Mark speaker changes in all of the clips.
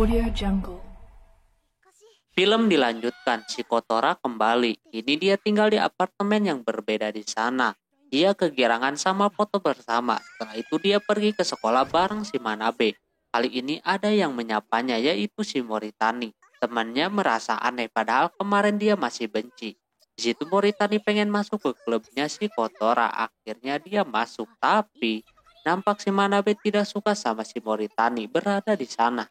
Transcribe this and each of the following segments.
Speaker 1: Audio Jungle.
Speaker 2: Film dilanjutkan, si Kotora kembali. Kini dia tinggal di apartemen yang berbeda di sana. Dia kegirangan sama foto bersama. Setelah itu dia pergi ke sekolah bareng si Manabe. Kali ini ada yang menyapanya, yaitu si Moritani. Temannya merasa aneh padahal kemarin dia masih benci. Di situ Moritani pengen masuk ke klubnya si Kotora. Akhirnya dia masuk, tapi nampak si Manabe tidak suka sama si Moritani berada di sana.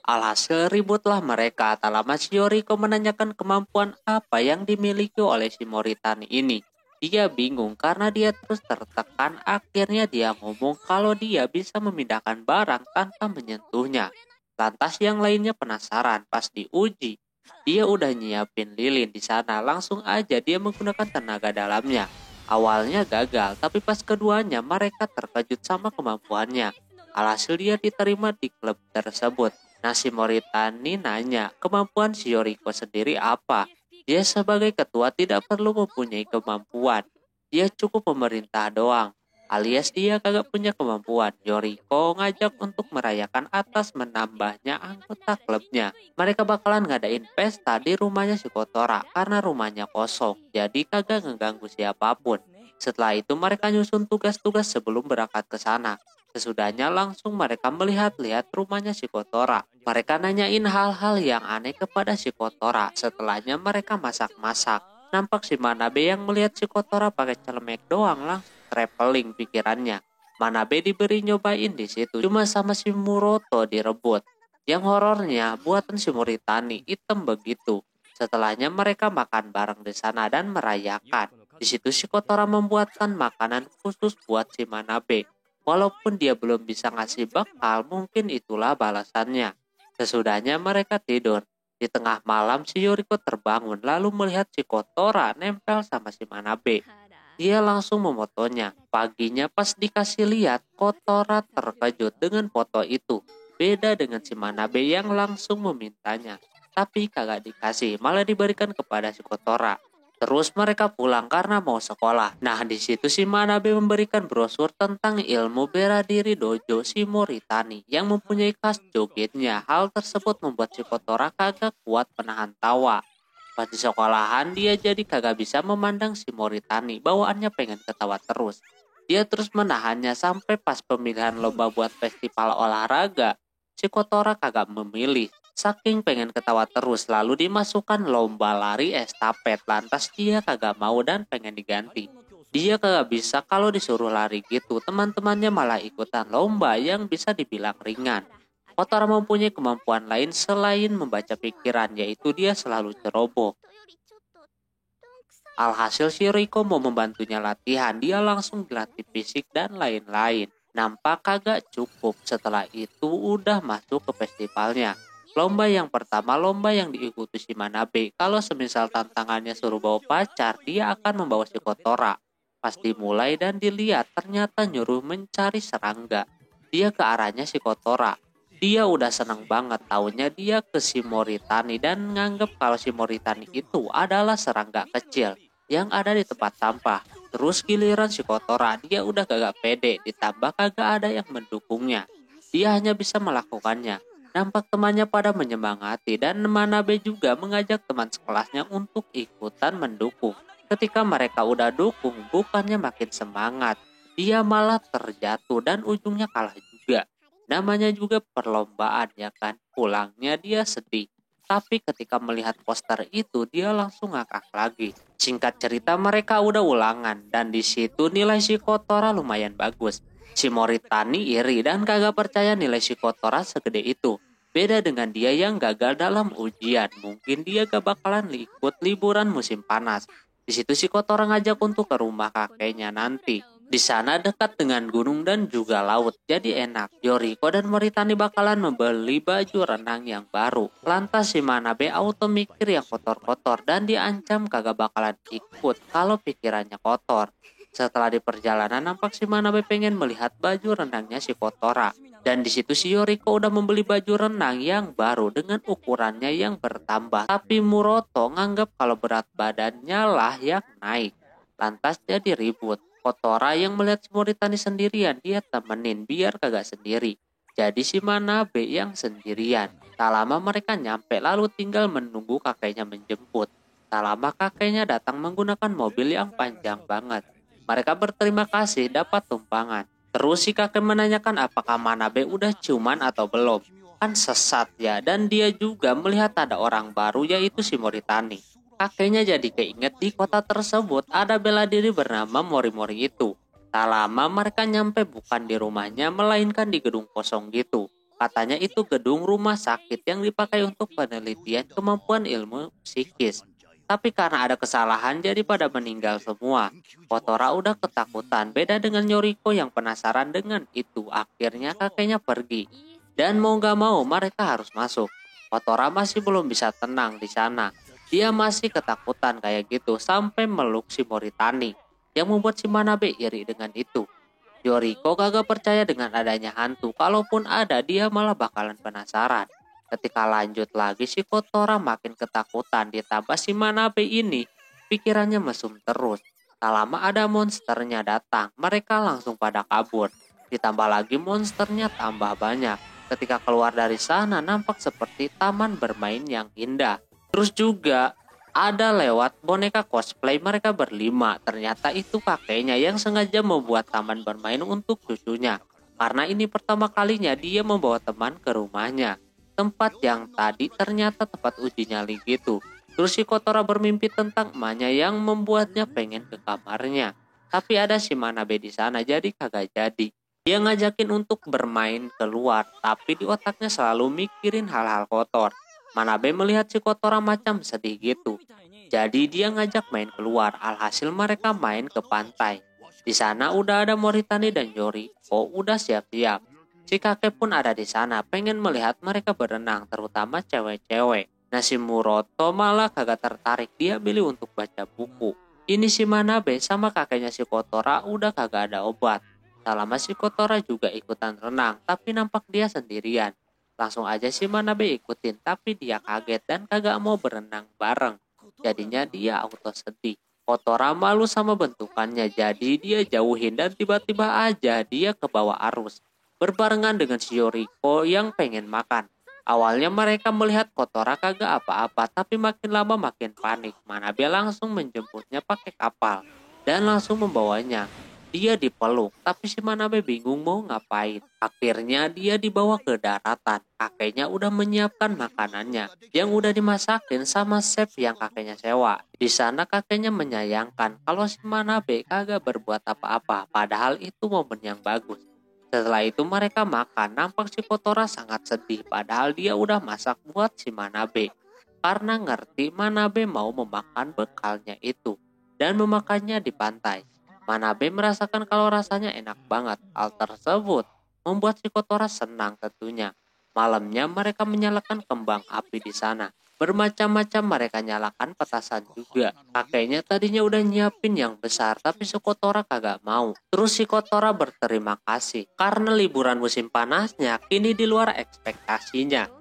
Speaker 2: Alhasil ributlah mereka. Tak lama si Yoriko menanyakan kemampuan apa yang dimiliki oleh si Moritani ini. Dia bingung karena dia terus tertekan. Akhirnya dia ngomong kalau dia bisa memindahkan barang tanpa menyentuhnya. Lantas yang lainnya penasaran. Pas diuji, dia udah nyiapin lilin di sana. Langsung aja dia menggunakan tenaga dalamnya. Awalnya gagal, tapi pas keduanya mereka terkejut sama kemampuannya. Alhasil dia diterima di klub tersebut. Nah, si Moritani nanya, kemampuan si Yoriko sendiri apa? Dia sebagai ketua tidak perlu mempunyai kemampuan. Dia cukup pemerintah doang. Alias dia kagak punya kemampuan. Yoriko ngajak untuk merayakan atas menambahnya anggota klubnya. Mereka bakalan ngadain pesta di rumahnya si Kotora karena rumahnya kosong. Jadi kagak ngeganggu siapapun. Setelah itu mereka nyusun tugas-tugas sebelum berangkat ke sana. Sesudahnya langsung mereka melihat-lihat rumahnya si Kotora. Mereka nanyain hal-hal yang aneh kepada si Kotora. Setelahnya mereka masak-masak. Nampak si Manabe yang melihat si Kotora pakai celemek doang langsung traveling pikirannya. Manabe diberi nyobain di situ. Cuma sama si Muroto direbut. Yang horornya buatan si Moritani hitam begitu. Setelahnya mereka makan bareng di sana dan merayakan. Di situ si Kotora membuatkan makanan khusus buat si Manabe. Walaupun dia belum bisa ngasih bekal, mungkin itulah balasannya. Sesudahnya mereka tidur. Di tengah malam si Yoriko terbangun lalu melihat si Kotora nempel sama si Manabe. Dia langsung memotonya. Paginya pas dikasih lihat, Kotora terkejut dengan foto itu. Beda dengan si Manabe yang langsung memintanya. Tapi kagak dikasih, malah diberikan kepada si Kotora. Terus mereka pulang karena mau sekolah. Nah, di situ si Manabe memberikan brosur tentang ilmu bela diri dojo si Moritani yang mempunyai khas jogetnya. Hal tersebut membuat si Kotora kagak kuat menahan tawa. Pas di sekolahan dia jadi kagak bisa memandang si Moritani. Bawaannya pengen ketawa terus. Dia terus menahannya sampai pas pemilihan lomba buat festival olahraga. Si Kotora kagak memilih. Saking pengen ketawa terus lalu dimasukkan lomba lari estafet. Lantas dia kagak mau dan pengen diganti. Dia kagak bisa kalau disuruh lari gitu. Teman-temannya malah ikutan lomba yang bisa dibilang ringan. Kotora mempunyai kemampuan lain selain membaca pikiran, yaitu dia selalu ceroboh. Alhasil si Riko mau membantunya latihan. Dia langsung dilatih fisik dan lain-lain. Nampak kagak cukup. Setelah itu udah masuk ke festivalnya. Lomba yang pertama lomba yang diikuti si Manabe. Kalau semisal tantangannya suruh bawa pacar, dia akan membawa si Kotora. Pas dimulai dan dilihat ternyata nyuruh mencari serangga. Dia ke arahnya si Kotora. Dia udah seneng banget taunya dia ke si Moritani dan nganggep kalau si Moritani itu adalah serangga kecil yang ada di tempat sampah. Terus giliran si Kotora dia udah kagak pede, ditambah kagak ada yang mendukungnya. Dia hanya bisa melakukannya. Nampak temannya pada menyemangati dan Manabe juga mengajak teman sekelasnya untuk ikutan mendukung. Ketika mereka udah dukung, bukannya makin semangat, dia malah terjatuh dan ujungnya kalah juga. Namanya juga perlombaan ya kan, pulangnya dia sedih. Tapi ketika melihat poster itu, dia langsung ngakak lagi. Singkat cerita mereka udah ulangan dan di situ nilai si Kotora lumayan bagus. Si Moritani iri dan kagak percaya nilai si Kotora segede itu. Beda dengan dia yang gagal dalam ujian. Mungkin dia gak bakalan ikut liburan musim panas. Di situ si Kotora ngajak untuk ke rumah kakeknya nanti. Di sana dekat dengan gunung dan juga laut. Jadi enak. Yoriko dan Moritani bakalan membeli baju renang yang baru. Lantas si Manabe auto mikir yang kotor-kotor dan diancam kagak bakalan ikut kalau pikirannya kotor. Setelah di perjalanan nampak si Manabe pengen melihat baju renangnya si Kotora. Dan di situ si Yoriko udah membeli baju renang yang baru dengan ukurannya yang bertambah. Tapi Muroto nganggap kalau berat badannya lah yang naik. Lantas jadi ribut. Kotora yang melihat si Moritani sendirian dia temenin biar kagak sendiri. Jadi si Manabe yang sendirian. Tak lama mereka nyampe lalu tinggal menunggu kakeknya menjemput. Tak lama kakeknya datang menggunakan mobil yang panjang banget. Mereka berterima kasih dapat tumpangan. Terus si kakek menanyakan apakah Manabe udah ciuman atau belum. Kan sesat ya, dan dia juga melihat ada orang baru yaitu si Moritani. Kakeknya jadi keinget di kota tersebut ada bela diri bernama Mori-Mori itu. Tak lama mereka nyampe bukan di rumahnya melainkan di gedung kosong gitu. Katanya itu gedung rumah sakit yang dipakai untuk penelitian kemampuan ilmu psikis. Tapi karena ada kesalahan jadi pada meninggal semua. Kotora udah ketakutan, beda dengan Yoriko yang penasaran dengan itu. Akhirnya kakeknya pergi. Dan mau gak mau mereka harus masuk. Kotora masih belum bisa tenang di sana. Dia masih ketakutan kayak gitu sampai meluk si Moritani yang membuat si Manabe iri dengan itu. Yoriko kagak percaya dengan adanya hantu, kalaupun ada dia malah bakalan penasaran. Ketika lanjut lagi si Kotora makin ketakutan ditambah si Manabe ini pikirannya mesum terus. Tak lama ada monsternya datang, mereka langsung pada kabur. Ditambah lagi monsternya tambah banyak. Ketika keluar dari sana nampak seperti taman bermain yang indah. Terus juga ada lewat boneka cosplay mereka berlima. Ternyata itu kakeknya yang sengaja membuat taman bermain untuk cucunya. Karena ini pertama kalinya dia membawa teman ke rumahnya. Tempat yang tadi ternyata tempat uji nyali gitu. Terus si Kotora bermimpi tentang emaknya yang membuatnya pengen ke kamarnya. Tapi ada si Manabe di sana jadi kagak jadi. Dia ngajakin untuk bermain keluar, tapi di otaknya selalu mikirin hal-hal kotor. Manabe melihat si Kotora macam sedih gitu. Jadi dia ngajak main keluar, alhasil mereka main ke pantai. Di sana udah ada Moritani dan Yoriko udah siap-siap. Si kakek pun ada di sana, pengen melihat mereka berenang, terutama cewek-cewek. Nah si Muroto malah kagak tertarik, dia pilih untuk baca buku. Ini si Manabe sama kakeknya si Kotora udah kagak ada obat. Tak lama si Kotora juga ikutan renang, tapi nampak dia sendirian. Langsung aja si Manabe ikutin, tapi dia kaget dan kagak mau berenang bareng. Jadinya dia auto sedih. Kotora malu sama bentukannya, jadi dia jauhin dan tiba-tiba aja dia ke bawah arus. Berbarengan dengan si Yoriko yang pengen makan. Awalnya mereka melihat Kotora kagak apa-apa, tapi makin lama makin panik. Manabe langsung menjemputnya pakai kapal dan langsung membawanya. Dia dipeluk, tapi si Manabe bingung mau ngapain. Akhirnya dia dibawa ke daratan. Kakeknya udah menyiapkan makanannya yang udah dimasakin sama chef yang kakeknya sewa. Di sana kakeknya menyayangkan kalau si Manabe kagak berbuat apa-apa, padahal itu momen yang bagus. Setelah itu mereka makan, nampak si Kotora sangat sedih padahal dia udah masak buat si Manabe. Karena ngerti Manabe mau memakan bekalnya itu dan memakannya di pantai. Manabe merasakan kalau rasanya enak banget. Hal tersebut membuat si Kotora senang tentunya. Malamnya mereka menyalakan kembang api di sana. Bermacam-macam mereka nyalakan petasan juga. Kakeknya tadinya udah nyiapin yang besar, tapi si Kotora kagak mau. Terus si Kotora berterima kasih karena liburan musim panasnya kini di luar ekspektasinya.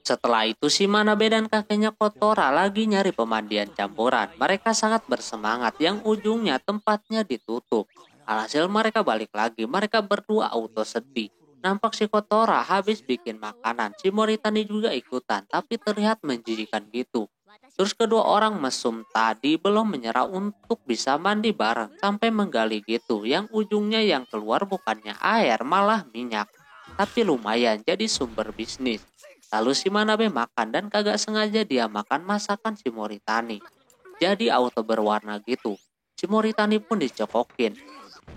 Speaker 2: Setelah itu si Manabe dan kakeknya Kotora lagi nyari pemandian campuran. Mereka sangat bersemangat yang ujungnya tempatnya ditutup. Alhasil mereka balik lagi, mereka berdua auto sedih. Nampak si Kotora habis bikin makanan, si Moritani juga ikutan, tapi terlihat menjijikan gitu. Terus kedua orang mesum tadi belum menyerah untuk bisa mandi bareng sampai menggali gitu. Yang ujungnya yang keluar bukannya air malah minyak. Tapi lumayan jadi sumber bisnis. Lalu si Manabe makan dan kagak sengaja dia makan masakan si Moritani. Jadi auto berwarna gitu. Si Moritani pun dicokokin.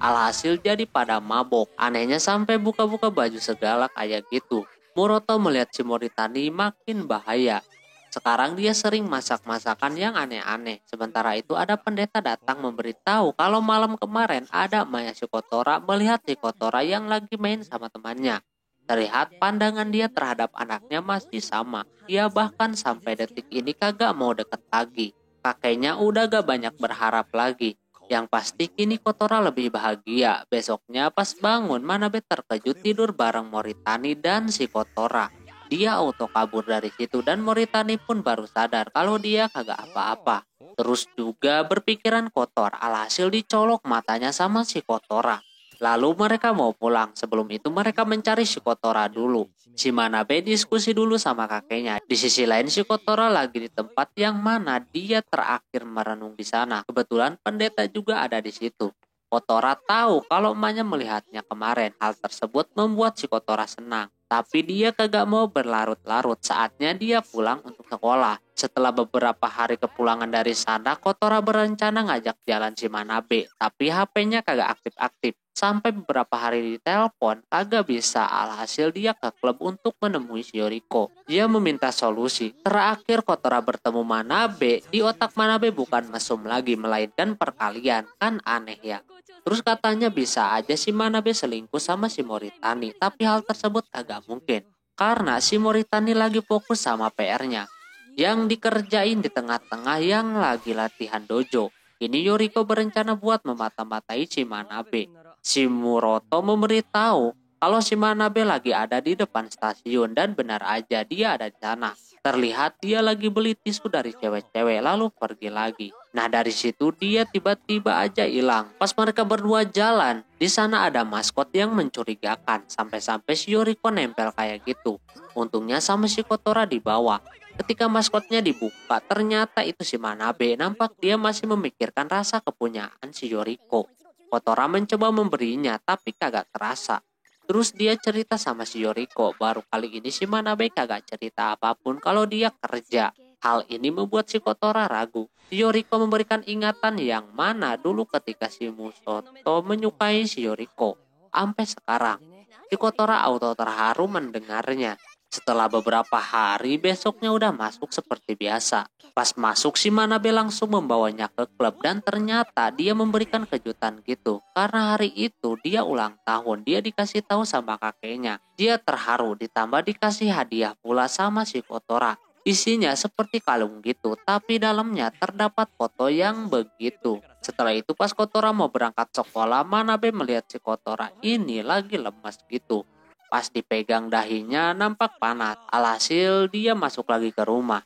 Speaker 2: Alhasil jadi pada mabok. Anehnya sampai buka-buka baju segala kayak gitu. Muroto melihat si Moritani makin bahaya. Sekarang dia sering masak masakan yang aneh-aneh. Sementara itu ada pendeta datang memberitahu kalau malam kemarin ada Maya si Kotora melihat si Kotora yang lagi main sama temannya. Terlihat pandangan dia terhadap anaknya masih sama. Dia bahkan sampai detik ini kagak mau deket lagi. Kakeknya udah gak banyak berharap lagi. Yang pasti kini Kotora lebih bahagia. Besoknya pas bangun Manabe terkejut tidur bareng Moritani dan si Kotora. Dia auto kabur dari situ dan Moritani pun baru sadar kalau dia kagak apa-apa. Terus juga berpikiran kotor, alhasil dicolok matanya sama si Kotora. Lalu mereka mau pulang. Sebelum itu mereka mencari si Kotora dulu. Si Manabe diskusi dulu sama kakeknya. Di sisi lain si Kotora lagi di tempat yang mana dia terakhir merenung di sana. Kebetulan pendeta juga ada di situ. Kotora tahu kalau emaknya melihatnya kemarin. Hal tersebut membuat si Kotora senang. Tapi dia kagak mau berlarut-larut. Saatnya dia pulang untuk sekolah. Setelah beberapa hari kepulangan dari sana, Kotora berencana ngajak jalan si Manabe. Tapi HP-nya kagak aktif-aktif. Sampai beberapa hari ditelepon, kagak bisa. Alhasil dia ke klub untuk menemui si Yoriko. Dia meminta solusi. Terakhir Kotora bertemu Manabe, di otak Manabe bukan mesum lagi, melainkan perkalian. Kan aneh ya. Terus katanya bisa aja si Manabe selingkuh sama si Moritani. Tapi hal tersebut kagak mungkin. Karena si Moritani lagi fokus sama PR-nya. Yang dikerjain di tengah-tengah yang lagi latihan dojo. Ini Yoriko berencana buat memata-matai si Manabe. Si Muroto memberitahu kalau si Manabe lagi ada di depan stasiun dan benar aja dia ada di sana. Terlihat dia lagi beli tisu dari cewek-cewek lalu pergi lagi. Nah dari situ dia tiba-tiba aja hilang. Pas mereka berdua jalan, di sana ada maskot yang mencurigakan. Sampai-sampai si Yoriko nempel kayak gitu. Untungnya sama si Kotora dibawa. Ketika maskotnya dibuka, ternyata itu si Manabe. Nampak dia masih memikirkan rasa kepunyaan si Yoriko. Kotora mencoba memberinya, tapi kagak terasa. Terus dia cerita sama si Yoriko. Baru kali ini si Manabe kagak cerita apapun kalau dia kerja. Hal ini membuat si Kotora ragu. Si Yoriko memberikan ingatan yang mana dulu ketika si Musoto menyukai si Yoriko. Sampai sekarang, si Kotora auto terharu mendengarnya. Setelah beberapa hari, besoknya udah masuk seperti biasa. Pas masuk si Manabe langsung membawanya ke klub dan ternyata dia memberikan kejutan gitu. Karena hari itu dia ulang tahun, dia dikasih tahu sama kakeknya. Dia terharu ditambah dikasih hadiah pula sama si Kotora. Isinya seperti kalung gitu, tapi dalamnya terdapat foto yang begitu. Setelah itu pas Kotora mau berangkat sekolah, Manabe melihat si Kotora ini lagi lemas gitu. Pas dipegang dahinya nampak panas. Alhasil dia masuk lagi ke rumah.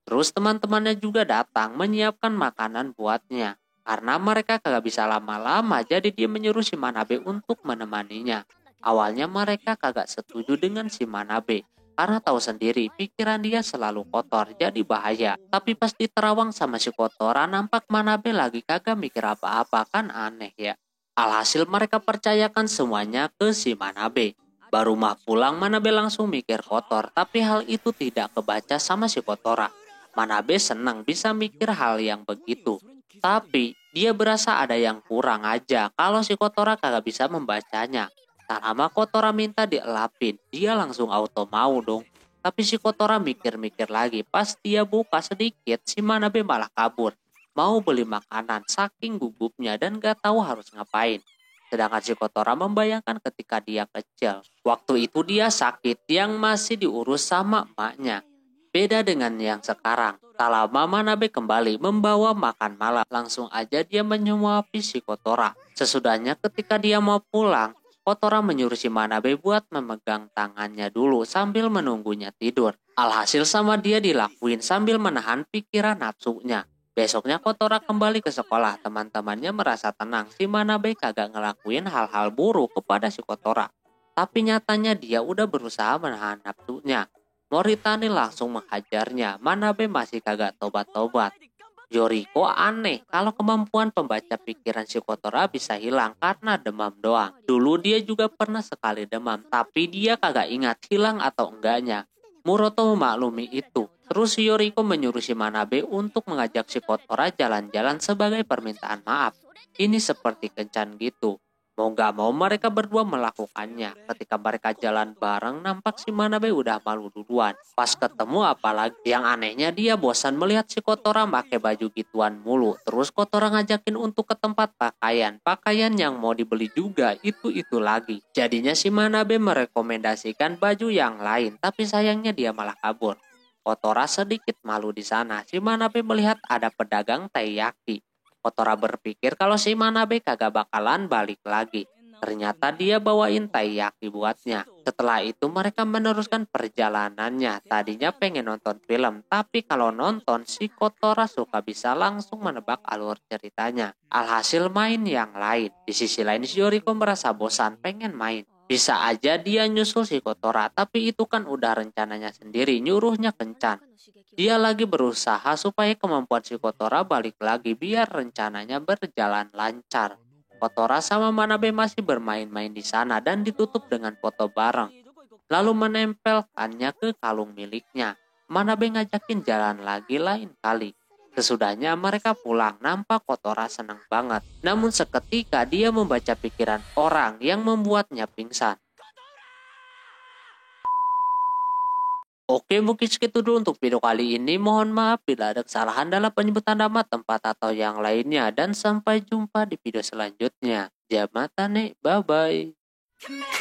Speaker 2: Terus teman-temannya juga datang menyiapkan makanan buatnya. Karena mereka kagak bisa lama-lama, jadi dia menyuruh si Manabe untuk menemaninya. Awalnya mereka kagak setuju dengan si Manabe. Karena tahu sendiri pikiran dia selalu kotor, jadi bahaya. Tapi pas diterawang sama si Kotora, nampak Manabe lagi kagak mikir apa-apa, kan aneh ya. Alhasil mereka percayakan semuanya ke si Manabe. Baru mah pulang, Manabe langsung mikir kotor, tapi hal itu tidak kebaca sama si Kotora. Manabe senang bisa mikir hal yang begitu. Tapi dia berasa ada yang kurang aja kalau si Kotora kagak bisa membacanya. Tak lama Kotora minta dielapin, dia langsung auto mau dong. Tapi si Kotora mikir-mikir lagi, pas dia buka sedikit, si Manabe malah kabur. Mau beli makanan saking gugupnya dan gak tahu harus ngapain. Sedangkan si Kotora membayangkan ketika dia kecil. Waktu itu dia sakit yang masih diurus sama emaknya. Beda dengan yang sekarang. Tak lama Manabe kembali membawa makan malam. Langsung aja dia menyuapi si Kotora. Sesudahnya ketika dia mau pulang, Kotora menyuruh si Manabe buat memegang tangannya dulu sambil menunggunya tidur. Alhasil sama dia dilakuin sambil menahan pikiran nafsunya. Besoknya Kotora kembali ke sekolah. Teman-temannya merasa tenang. Si Manabe kagak ngelakuin hal-hal buruk kepada si Kotora. Tapi nyatanya dia udah berusaha menahan nafsunya. Moritani langsung menghajarnya. Manabe masih kagak tobat-tobat. Yoriko aneh kalau kemampuan pembaca pikiran si Kotora bisa hilang karena demam doang. Dulu dia juga pernah sekali demam, tapi dia kagak ingat hilang atau enggaknya. Muroto memaklumi itu. Terus Yoriko menyuruh si Manabe untuk mengajak si Kotora jalan-jalan sebagai permintaan maaf. Ini seperti kencan gitu. Mau gak mau mereka berdua melakukannya. Ketika mereka jalan bareng, nampak si Manabe udah malu duluan. Pas ketemu apalagi yang anehnya dia bosan melihat si Kotora pakai baju gituan mulu. Terus Kotora ngajakin untuk ke tempat pakaian. Pakaian yang mau dibeli juga itu lagi. Jadinya si Manabe merekomendasikan baju yang lain, tapi sayangnya dia malah kabur. Kotora sedikit malu di sana. Si Manabe melihat ada pedagang taiyaki. Kotora berpikir kalau si Manabe kagak bakalan balik lagi. Ternyata dia bawain taiyaki buatnya. Setelah itu mereka meneruskan perjalanannya. Tadinya pengen nonton film, tapi kalau nonton si Kotora suka bisa langsung menebak alur ceritanya. Alhasil main yang lain. Di sisi lain si Yoriko merasa bosan pengen main. Bisa aja dia nyusul si Kotora, tapi itu kan udah rencananya sendiri, nyuruhnya kencan. Dia lagi berusaha supaya kemampuan si Kotora balik lagi biar rencananya berjalan lancar. Kotora sama Manabe masih bermain-main di sana dan ditutup dengan foto bareng, lalu menempelkannya ke kalung miliknya. Manabe ngajakin jalan lagi lain kali. Sesudahnya mereka pulang, nampak Kotora senang banget. Namun seketika dia membaca pikiran orang yang membuatnya pingsan. Oke, mungkin segitu dulu untuk video kali ini. Mohon maaf bila ada kesalahan dalam penyebutan nama, tempat, atau yang lainnya. Dan sampai jumpa di video selanjutnya. Jamatane, bye-bye.